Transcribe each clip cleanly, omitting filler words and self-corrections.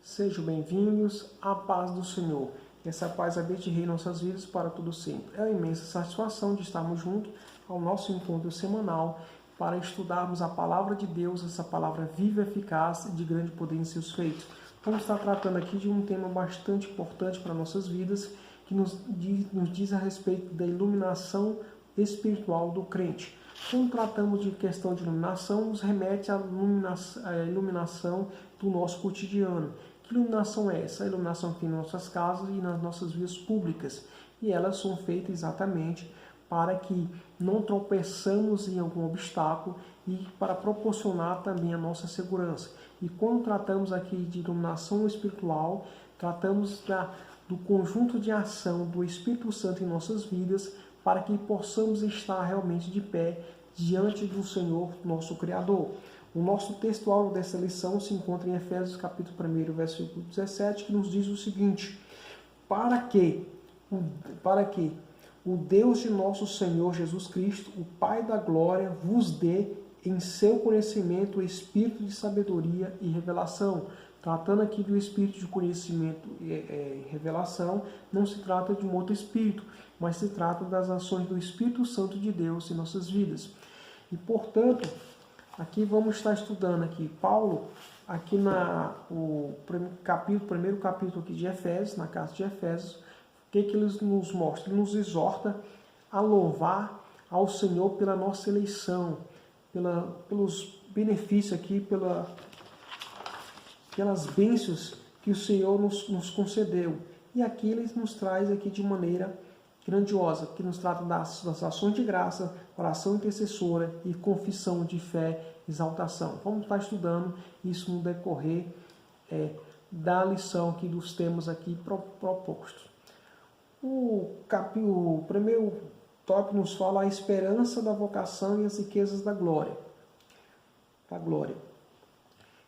Sejam bem-vindos à paz do Senhor. Que essa paz habite em nossas vidas para todo sempre. É uma imensa satisfação de estarmos juntos ao nosso encontro semanal para estudarmos a palavra de Deus, essa palavra viva, eficaz e de grande poder em seus feitos. Vamos estar tratando aqui de um tema bastante importante para nossas vidas, que nos diz a respeito da iluminação espiritual do crente. Quando tratamos de questão de iluminação, nos remete à iluminação do nosso cotidiano. Que iluminação é essa? A iluminação que tem em nossas casas e nas nossas vias públicas. E elas são feitas exatamente para que não tropeçamos em algum obstáculo e para proporcionar também a nossa segurança. E quando tratamos aqui de iluminação espiritual, tratamos do conjunto de ação do Espírito Santo em nossas vidas, para que possamos estar realmente de pé diante do Senhor, nosso Criador. O nosso textual dessa lição se encontra em Efésios capítulo 1, versículo 17, que nos diz o seguinte: para que o Deus de nosso Senhor Jesus Cristo, o Pai da glória, vos dê em seu conhecimento o espírito de sabedoria e revelação. Tratando aqui do espírito de conhecimento e revelação, não se trata de um outro espírito, mas se trata das ações do Espírito Santo de Deus em nossas vidas. E, portanto, aqui vamos estar estudando aqui Paulo, aqui no primeiro capítulo aqui de Efésios, na carta de Efésios, o que ele nos mostra? Ele nos exorta a louvar ao Senhor pela nossa eleição, pelos benefícios aqui, pelas bênçãos que o Senhor nos concedeu. E aqui ele nos traz aqui de maneira grandiosa, que nos trata das ações de graça, oração intercessora e confissão de fé, exaltação. Vamos estar estudando isso no decorrer da lição aqui, dos temas aqui propostos. O primeiro tópico nos fala a esperança da vocação e as riquezas da glória.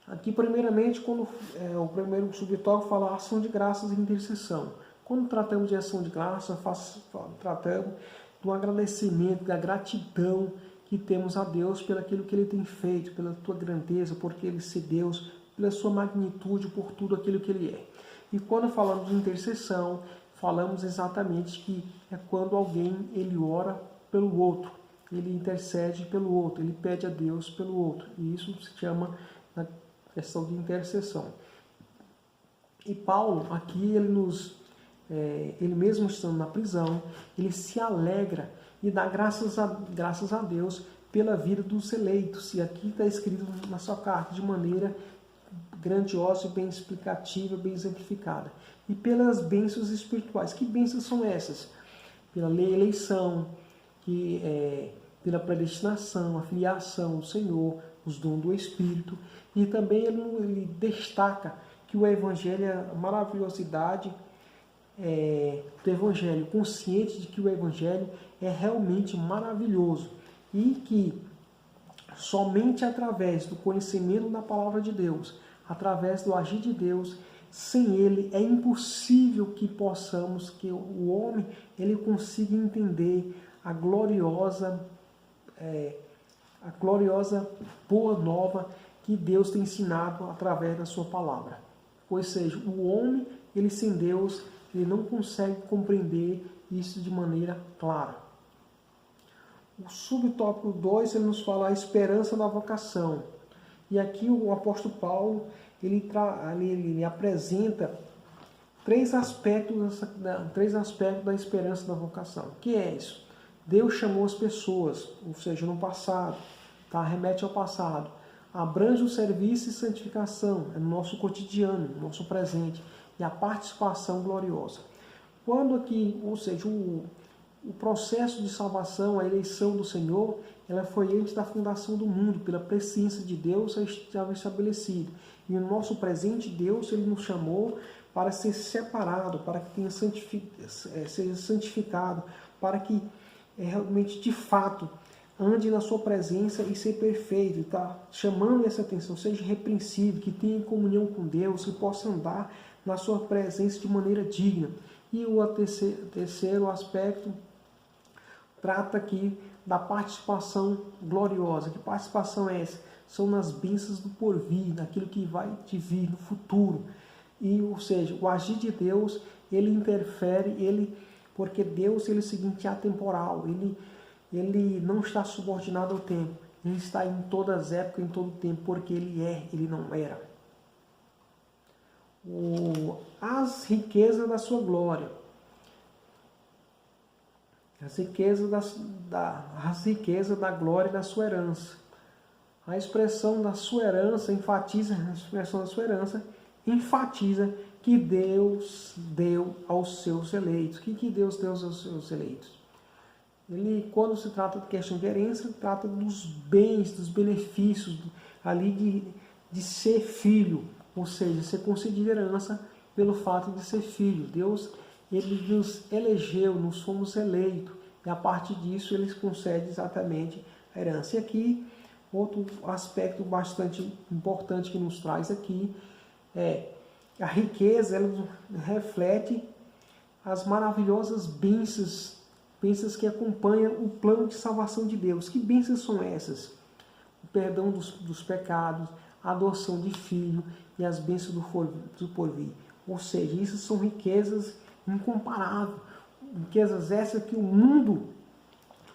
Aqui, primeiramente, o primeiro subtópico fala a ação de graças e intercessão. Quando tratamos de ação de graça, tratamos do agradecimento, da gratidão que temos a Deus pelo aquilo que Ele tem feito, pela tua grandeza, porque Ele é Deus, pela sua magnitude, por tudo aquilo que Ele é. E quando falamos de intercessão, falamos exatamente que é quando alguém ele ora pelo outro, ele intercede pelo outro, ele pede a Deus pelo outro. E isso se chama a questão de intercessão. E Paulo, aqui, ele mesmo estando na prisão, ele se alegra e dá graças a Deus pela vida dos eleitos. E aqui está escrito na sua carta de maneira grandiosa, bem explicativa, bem exemplificada. E pelas bênçãos espirituais. Que bênçãos são essas? Pela eleição, pela predestinação, a filiação do Senhor, os dons do Espírito. E também ele destaca que o Evangelho é a maravilhosidade do Evangelho, consciente de que o Evangelho é realmente maravilhoso e que somente através do conhecimento da palavra de Deus, através do agir de Deus, sem ele é impossível que o homem ele consiga entender a gloriosa boa nova que Deus tem ensinado através da sua palavra. Ou seja, o homem, ele sem Deus, ele não consegue compreender isso de maneira clara. O subtópico 2, ele nos fala a esperança da vocação. E aqui o apóstolo Paulo, ele apresenta três aspectos da esperança da vocação. O que é isso? Deus chamou as pessoas, ou seja, no passado, remete ao passado. Abrange o serviço e santificação, é no nosso cotidiano, no nosso presente, e a participação gloriosa. Quando aqui, ou seja, o processo de salvação, a eleição do Senhor, ela foi antes da fundação do mundo, pela presciência de Deus estava estabelecido. E no nosso presente, Deus ele nos chamou para ser separado, para que seja santificado, para que realmente, de fato, ande na sua presença e ser perfeito, está chamando essa atenção, seja irrepreensível, que tenha comunhão com Deus, que possa andar na sua presença de maneira digna. E o terceiro aspecto trata aqui da participação gloriosa. Que participação é essa? São nas bênçãos do porvir, naquilo que vai te vir no futuro. E, ou seja, o agir de Deus, ele interfere, porque Deus, ele é o seguinte, é atemporal, ele não está subordinado ao tempo, ele está em todas as épocas, em todo o tempo, porque ele não era. As riquezas da sua glória. As riquezas da glória e da sua herança. A expressão da sua herança enfatiza que Deus deu aos seus eleitos. O que Deus deu aos seus eleitos? Ele, quando se trata de questão de herança, trata dos bens, dos benefícios ali de ser filho, ou seja, ser concedido herança pelo fato de ser filho. Deus, ele nos elegeu, nós fomos eleitos, e a partir disso ele concede exatamente a herança. E aqui, outro aspecto bastante importante que nos traz aqui é a riqueza, ela reflete as maravilhosas bênçãos que acompanham o plano de salvação de Deus. Que bênçãos são essas? O perdão dos pecados, a adoção de filho e as bênçãos do porvir. Ou seja, isso são riquezas incomparáveis. Riquezas essas que o mundo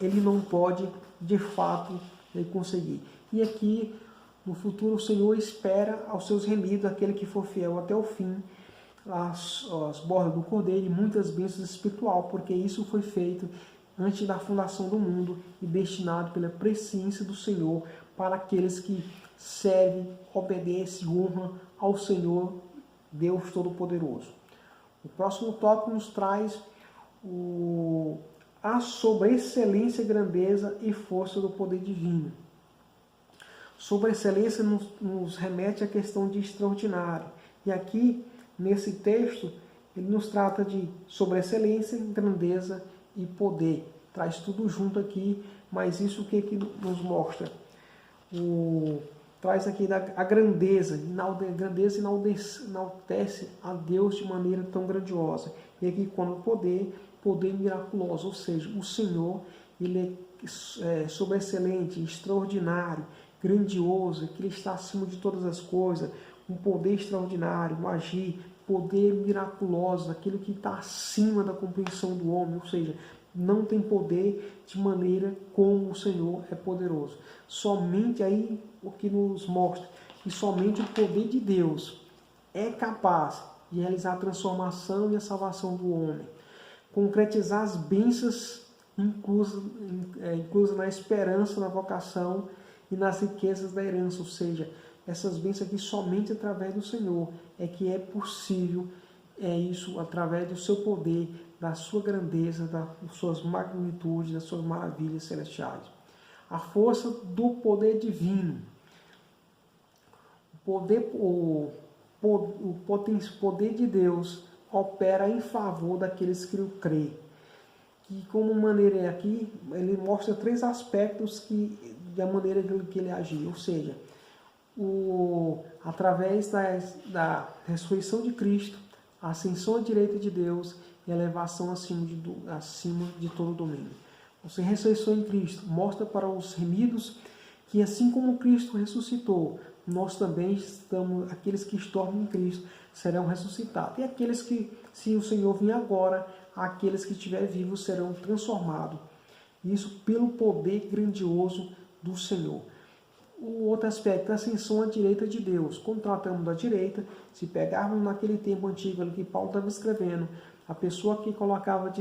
ele não pode, de fato, conseguir. E aqui, no futuro, o Senhor espera aos seus remidos, aquele que for fiel até o fim, as bordas do Cordeiro e muitas bênçãos espiritual, porque isso foi feito antes da fundação do mundo e destinado pela presciência do Senhor para aqueles que servem, obedecem e honram ao Senhor, Deus Todo-Poderoso. O próximo tópico nos traz a sobreexcelência, grandeza e força do poder divino. Sobreexcelência nos remete à questão de extraordinário. E aqui, nesse texto, ele nos trata de sobreexcelência, grandeza e poder. Traz tudo junto aqui, mas isso o que nos mostra? Traz aqui a grandeza. A grandeza enaltece a Deus de maneira tão grandiosa. E aqui, quando poder miraculoso, ou seja, o Senhor, ele é sobreexcelente, extraordinário, grandioso, que ele está acima de todas as coisas, um poder extraordinário, um agir, poder miraculoso, aquilo que está acima da compreensão do homem, ou seja, não tem poder de maneira como o Senhor é poderoso. Somente aí o que nos mostra que somente o poder de Deus é capaz de realizar a transformação e a salvação do homem, concretizar as bênçãos inclusas na esperança, na vocação e nas riquezas da herança, ou seja, essas bênçãos aqui somente através do Senhor é que é possível, isso através do seu poder, da sua grandeza, das suas magnitudes, das suas maravilhas celestiais. A força do poder divino. O poder de Deus opera em favor daqueles que o creem. Que como maneira aqui, ele mostra três aspectos da maneira que ele agiu, ou seja, através da ressurreição de Cristo, a ascensão à direita de Deus e a elevação acima de todo o domínio. Ou seja, a ressurreição em Cristo mostra para os remidos que assim como Cristo ressuscitou, nós também aqueles que estão em Cristo serão ressuscitados. E aqueles que, se o Senhor vir agora, aqueles que estiverem vivos serão transformados. Isso pelo poder grandioso do Senhor. O outro aspecto é a ascensão à direita de Deus. Quando tratamos da direita, se pegarmos naquele tempo antigo que Paulo estava escrevendo, a pessoa que colocava,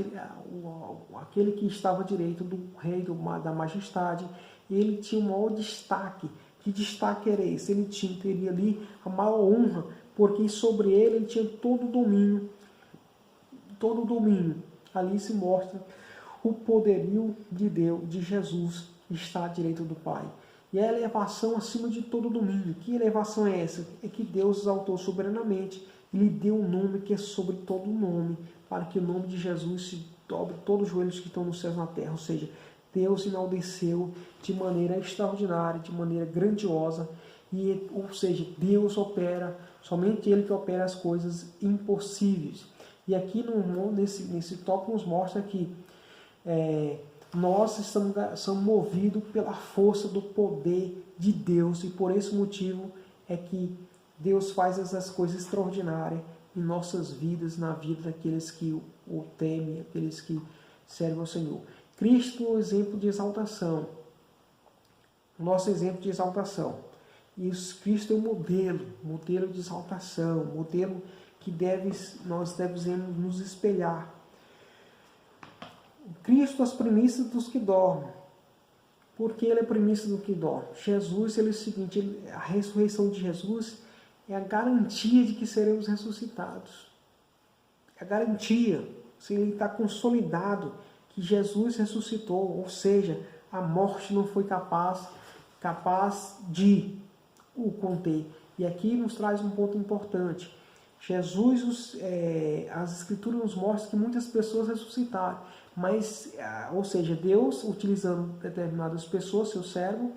aquele que estava à direita do rei, da majestade, ele tinha um maior destaque. Que destaque era esse? Ele teria ali a maior honra, porque sobre ele tinha todo o domínio. Todo o domínio. Ali se mostra o poderio de Deus, de Jesus, que está à direita do Pai. E a elevação acima de todo domínio. Que elevação é essa? É que Deus exaltou soberanamente e lhe deu um nome que é sobre todo nome, para que o nome de Jesus se dobre todos os joelhos que estão nos céus e na terra. Ou seja, Deus enalteceu de maneira extraordinária, de maneira grandiosa, ou seja, Deus opera, somente Ele que opera as coisas impossíveis. E aqui nesse tópico nos mostra que nós somos movidos pela força do poder de Deus, e por esse motivo é que Deus faz essas coisas extraordinárias em nossas vidas, na vida daqueles que o temem, aqueles que servem ao Senhor. Cristo é o exemplo de exaltação, o nosso exemplo de exaltação. E Cristo é o modelo de exaltação, modelo que nós devemos nos espelhar. Cristo, as primícias dos que dormem. Por que ele é primícia do que dorme? Jesus, ele é o seguinte, a ressurreição de Jesus é a garantia de que seremos ressuscitados. É a garantia, se ele está consolidado, que Jesus ressuscitou, ou seja, a morte não foi capaz de o conter. E aqui nos traz um ponto importante. Jesus, as Escrituras nos mostram que muitas pessoas ressuscitaram, mas, ou seja, Deus, utilizando determinadas pessoas, seu servo,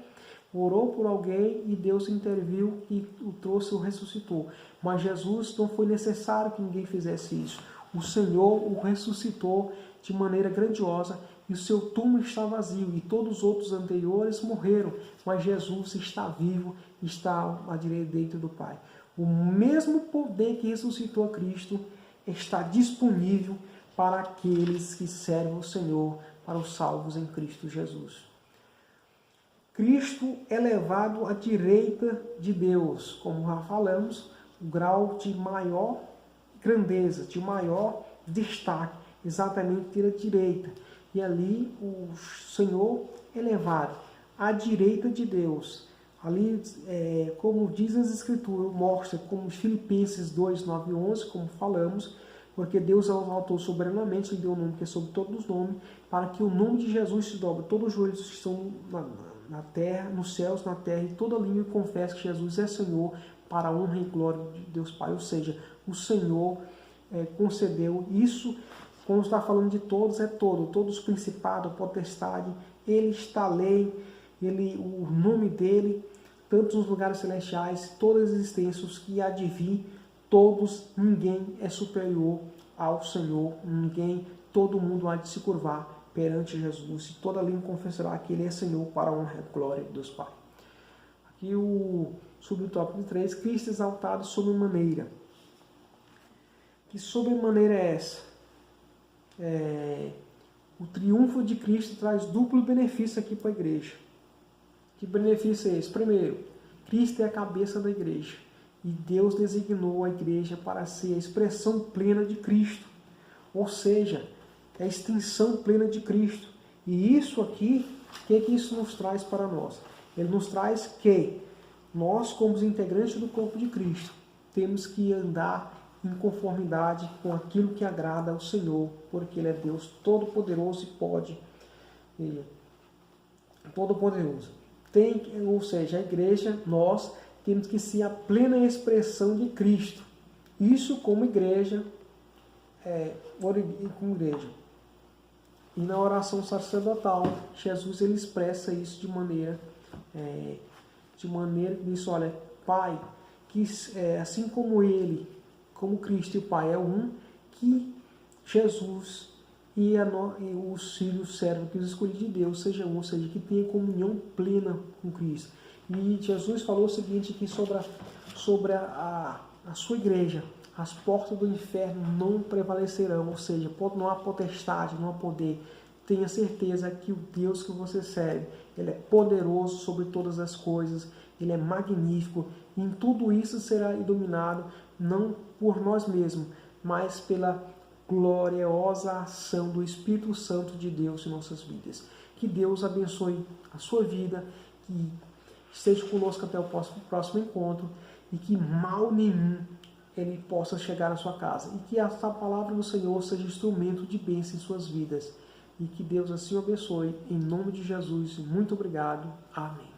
orou por alguém e Deus interviu e o trouxe, o ressuscitou. Mas Jesus, não foi necessário que ninguém fizesse isso. O Senhor o ressuscitou de maneira grandiosa e o seu túmulo está vazio e todos os outros anteriores morreram, mas Jesus está vivo, está à direita do Pai. O mesmo poder que ressuscitou a Cristo está disponível para aqueles que servem o Senhor, para os salvos em Cristo Jesus. Cristo é levado à direita de Deus, como já falamos, o grau de maior grandeza, de maior destaque, exatamente à direita. E ali o Senhor é levado à direita de Deus. Ali, como diz as Escrituras, mostra como Filipenses 2, 9 e 11, como falamos, porque Deus exaltou soberanamente, Ele deu um nome que é sobre todos os nomes, para que o nome de Jesus se dobre, todos os joelhos que estão na terra, nos céus, na terra, e toda língua confesse que Jesus é Senhor, para a honra e glória de Deus Pai. Ou seja, o Senhor concedeu isso, quando está falando de todos, todos os principados, potestade, Ele está além, o nome dEle, tanto nos lugares celestiais, todas as existências que há de vir, todos, ninguém é superior ao Senhor, todo mundo há de se curvar perante Jesus, e toda língua confessará que Ele é Senhor, para a honra e glória de Deus Pai. Aqui o subtópico 3, Cristo exaltado sobremaneira. Que sobremaneira é essa? O triunfo de Cristo traz duplo benefício aqui para a igreja. Que benefício é esse? Primeiro, Cristo é a cabeça da igreja. E Deus designou a igreja para ser a expressão plena de Cristo. Ou seja, a extensão plena de Cristo. E isso aqui, o que isso nos traz para nós? Ele nos traz que nós, como os integrantes do corpo de Cristo, temos que andar em conformidade com aquilo que agrada ao Senhor, porque Ele é Deus Todo-Poderoso e pode, Todo-Poderoso. Ou seja, a igreja, nós temos que ser a plena expressão de Cristo. Isso como igreja, E na oração sacerdotal, Jesus ele expressa isso de maneira que diz, olha, Pai, que assim como Ele, como Cristo e o Pai é um, que Jesus e os filhos servos que os escolhidos de Deus sejam um, ou seja, que tenha comunhão plena com Cristo. E Jesus falou o seguinte aqui sobre a sua igreja: as portas do inferno não prevalecerão, ou seja, não há potestade, não há poder. Tenha certeza que o Deus que você serve, Ele é poderoso sobre todas as coisas, Ele é magnífico, e em tudo isso será iluminado, não por nós mesmos, mas pela gloriosa ação do Espírito Santo de Deus em nossas vidas. Que Deus abençoe a sua vida, que esteja conosco até o próximo encontro, e que mal nenhum Ele possa chegar à sua casa, e que essa palavra do Senhor seja instrumento de bênção em suas vidas, e que Deus assim o abençoe, em nome de Jesus. Muito obrigado. Amém.